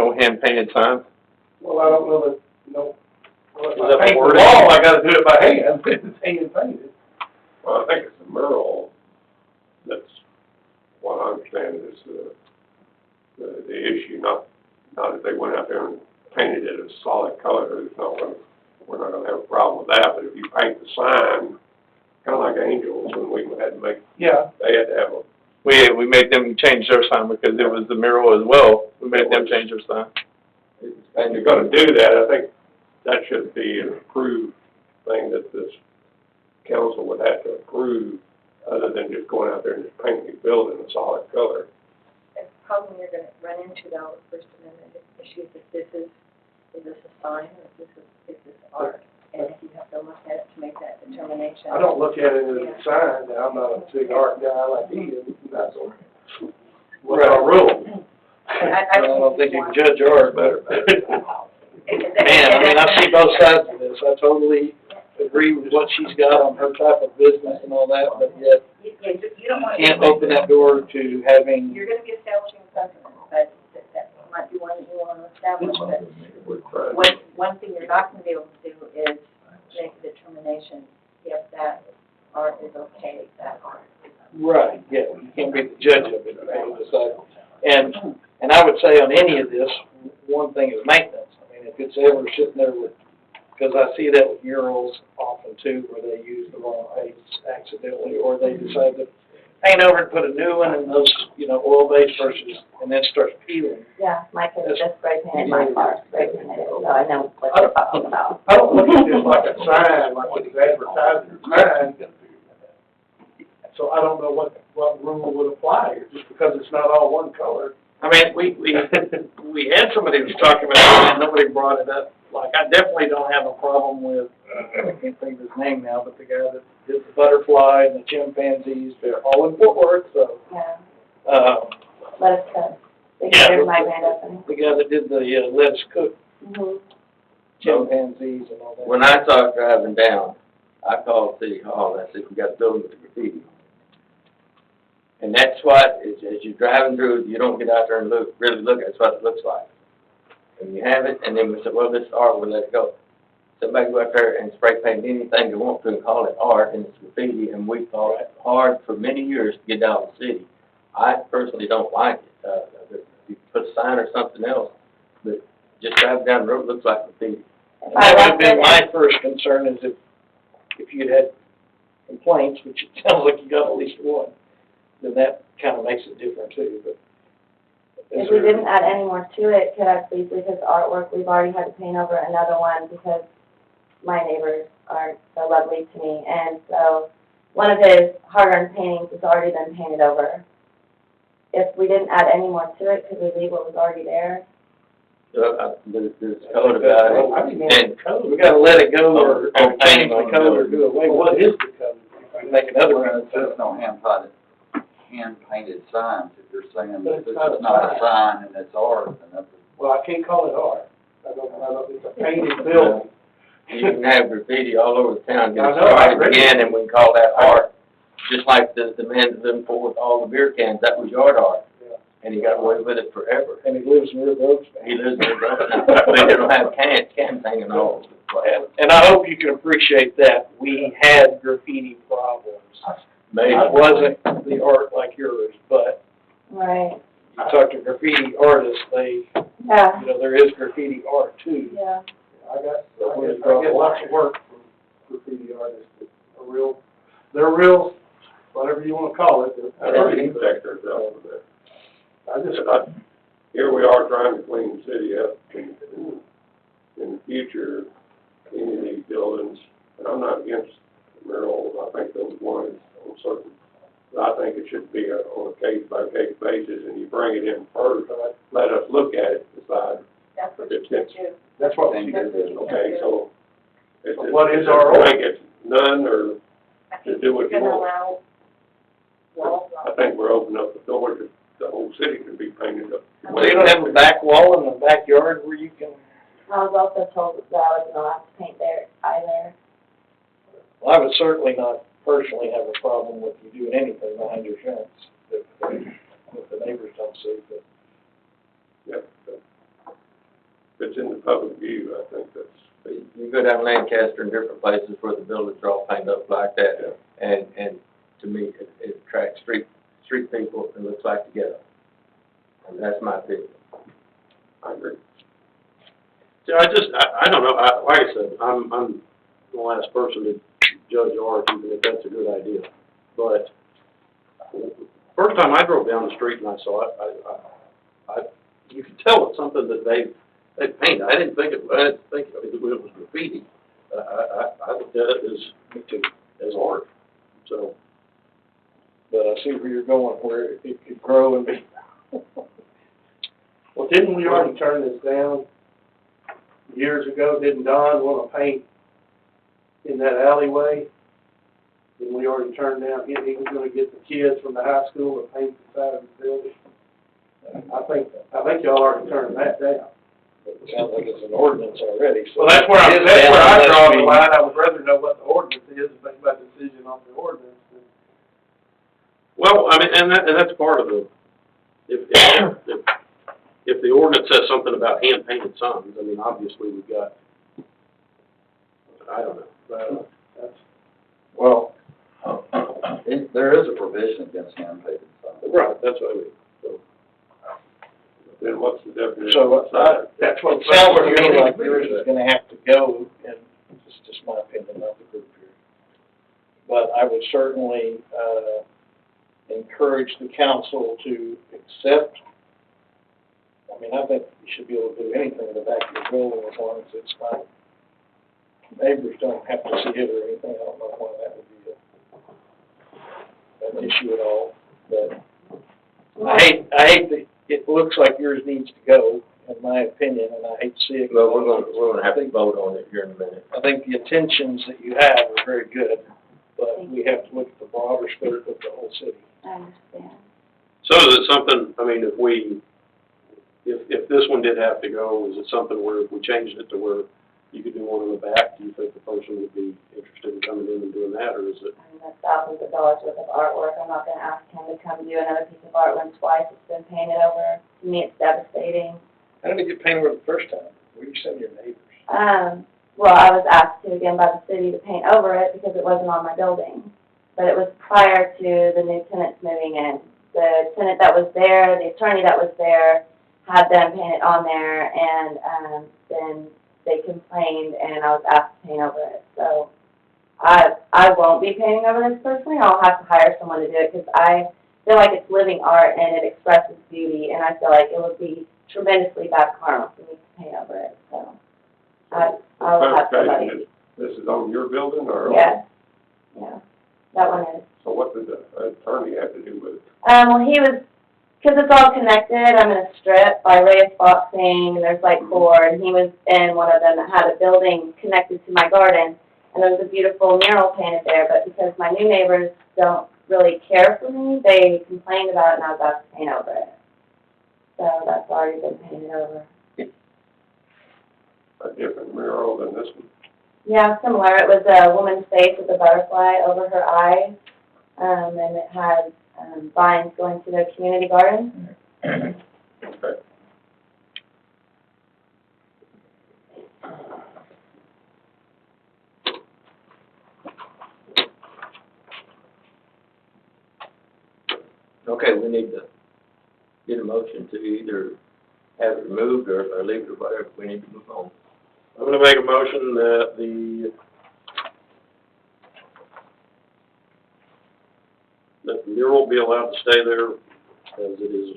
No hand-painted signs? Well, I don't know that, you know, well, if Is that I paint the wording? wall, I gotta do it by hand, it's hand painted. Well, I think it's the mural that's, what I understand is the issue, not that they went out there and painted it a solid color. It's not gonna, we're not gonna have a problem with that, but if you paint the sign, kinda like angels, when we had to make, Yeah. they had to have a, We made them change their sign because it was the mural as well. We made them change their sign. and you're gonna do that, I think that should be an approved thing that this council would have to approve, other than just going out there and just painting the building a solid color. The problem you're gonna run into though, First Amendment issues, if this is this a sign or is this art? And if you have to look at it to make that determination. I don't look at it as a sign, I'm not a big art guy like he is, that's all. What's our rule? I don't think you can judge art better. Man, Man, I mean, I see both sides of this. I totally agree with what she's got on her type of business and all that, but yet You don't want to. can't open that door to having, You're gonna be establishing a precedent, but that might be one that you want to establish, but one thing you're not gonna be able to do is make a determination if that art is okay, that art is okay. right, yeah, you can't be the judge of it, you decide. And I would say on any of this, one thing is maintenance. I mean, if it's ever sitting there with, because I see that with murals often too, where they use the wrong paint accidentally, or they decide to paint over and put a new one in those, you know, oil-based versus, and then starts peeling. Yeah, my kids just spray painted my car, spray painted it, so I know what you're talking about. I don't look at this like a sign, like it's advertising a sign. So I don't know what rule would apply here, just because it's not all one color. I mean, we had somebody who was talking about it, and nobody brought it up. Like, I definitely don't have a problem with, I can't think of his name now, but the guy that did the butterfly and the chimpanzees, they're all in Fort Worth, so, Yeah, let us cook. They Yeah, gave my grand opening. the guy that did the Let Us Cook Mm-hmm. chimpanzees and all that. When I started driving down, I called City Hall and I said, we got a building with graffiti. And that's what, as you're driving through, you don't get out there and really look at it, that's what it looks like. And you have it, and then we said, well, this is art, we'll let it go. Somebody go out there and spray paint anything they want to and call it art, and it's graffiti, and we fought hard for many years to get out of the city. I personally don't like it. You put a sign or something else, but just driving down the road, it looks like graffiti. And that would have been my first concern, is if you'd had complaints, which it sounds like you got at least one, then that kind of makes it different too, but. If we didn't add any more to it, could I please leave his artwork? We've already had to paint over another one because my neighbors aren't so lovely to me. And so one of his hard-earned paintings has already been painted over. If we didn't add any more to it, could we leave what was already there? There's code about it. I think And code. We gotta let it go or Or change paint the on code or the- do away with it. What is the code? Make another Well, one. it says no hand-painted signs. If you're saying But that it's this not a is not a sign. sign and it's art, then that's. Well, I can't call it art. I don't, it's a painted building. You can have graffiti all over the town, get I it know, I started agree. again, and we can call that art. Just like the man that lived forward with all the beer cans, that was yard art. Yeah. And he got away with it forever. And he lives in River Oaks. He lives in the but they don't have cans hanging all over the place. And I hope you can appreciate that. We had graffiti problems. Maybe. It wasn't the art like yours, but Right. you talk to graffiti artists, they, Yeah. you know, there is graffiti art too. Yeah. I get lots of work from graffiti artists that are they're real, whatever you wanna call it. I don't think sectors out of that. Here we are trying to clean the city up in the future, any of these buildings, and I'm not against murals, I think those ones on certain, but I think it should be on a case-by-case basis, and you bring it in first, let us look at it, decide. That's what you can do. That's what Thank we you. do. Okay, so. What is our I think it's none, or I think to do what you're you gonna want. allow walls I think we're opening up the door to the whole city can be painted up. So you don't have a back wall in the backyard where you can, I was also told that I was not allowed to paint there either. well, I would certainly not personally have a problem with you doing anything behind your fence if the neighbors don't see, but. Yep. it's in the public view, I think that's, You go down Lancaster and different places where the buildings are all painted up like that, and to me, it attracts street people and looks like the ghetto. And that's my opinion. I agree. See, I don't know, like I said, I'm the last person to judge art, even if that's a good idea. But first time I drove down the street and I saw it, you could tell it's something that they painted. I didn't think it was graffiti. I looked at it as art, so. But I see where you're going, where it could grow and be. Well, didn't we already turn this down years ago? Didn't Don want to paint in that alleyway? Didn't we already turn down, he was gonna get the kids from the high school to paint the side of the building? I think y'all already turned that down. It sounds like it's an ordinance already, so. Well, that's where I draw the line. I would rather know what the ordinance is and make my decision on the ordinance. Well, I mean, and that's part of the, if the ordinance says something about hand-painted signs, I mean, obviously we've got, I don't know, Well, There is a provision against hand-painted signs. right, that's what I mean, so. Then what's the definition? so That's what. it sounds to me like yours is gonna have to go, and it's just my opinion, not the group here. But I would certainly, encourage the council to accept. I mean, I think you should be able to do anything in the back of your building as long as it's not, neighbors don't have to see it or anything. I don't know why that would be an issue at all, but I hate that it looks like yours needs to go, in my opinion, and I hate to see it. Well, we're gonna have to vote on it here in a minute. I think the intentions that you have are very good, but we have to look at the broader scope of the whole city. I understand. So is it something, I mean, if this one did have to go, is it something where if we changed it to where you could do one in the back, do you think the person would be interested in coming in and doing that, or is it? I mean, that's thousands of dollars worth of artwork. I'm not gonna ask him to come do another piece of art when twice it's been painted over. To me, it's devastating. How did it get painted over the first time? Where did you send your neighbors? Well, I was asked to again by the city to paint over it because it wasn't on my building. But it was prior to the new tenants moving in. The tenant that was there, the attorney that was there, had them paint it on there, and then they complained, and I was asked to paint over it. So I won't be painting over this personally. I'll have to hire someone to do it because I feel like it's living art and it expresses beauty, and I feel like it would be tremendously bad karma for me to paint over it. So I will have somebody. This is on your building or? Yeah, that one is. So what did the attorney have to do with it? Well, he was, because it's all connected, I'm in a strip by Reyes Boxing, and there's like 4, and he was in one of them that had a building connected to my garden, and there was a beautiful mural painted there, but because my new neighbors don't really care for me, they complained about it, and I was asked to paint over it. So that's already been painted over. A different mural than this one? Yeah, similar. It was a woman's face with a butterfly over her eyes, and it had vines going to the community garden. Okay. Okay, we need to get a motion to either have it removed or leave it or whatever. We need to move on. I'm gonna make a motion that the mural be allowed to stay there as it is,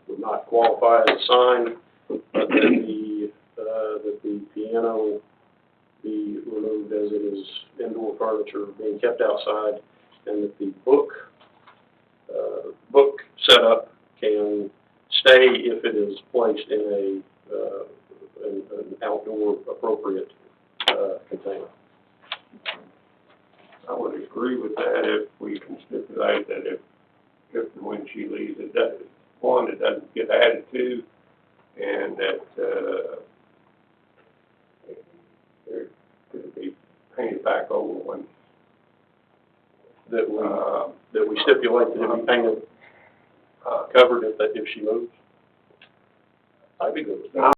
would not qualify as a sign, but that the piano be removed as it is indoor furniture being kept outside, and that the book setup can stay if it is placed in an outdoor appropriate container. I would agree with that if we can stipulate that if and when she leaves, it doesn't get added to, and that, it could be painted back over when. That we stipulate that it be painted, covered if she moves. I'd be good with that.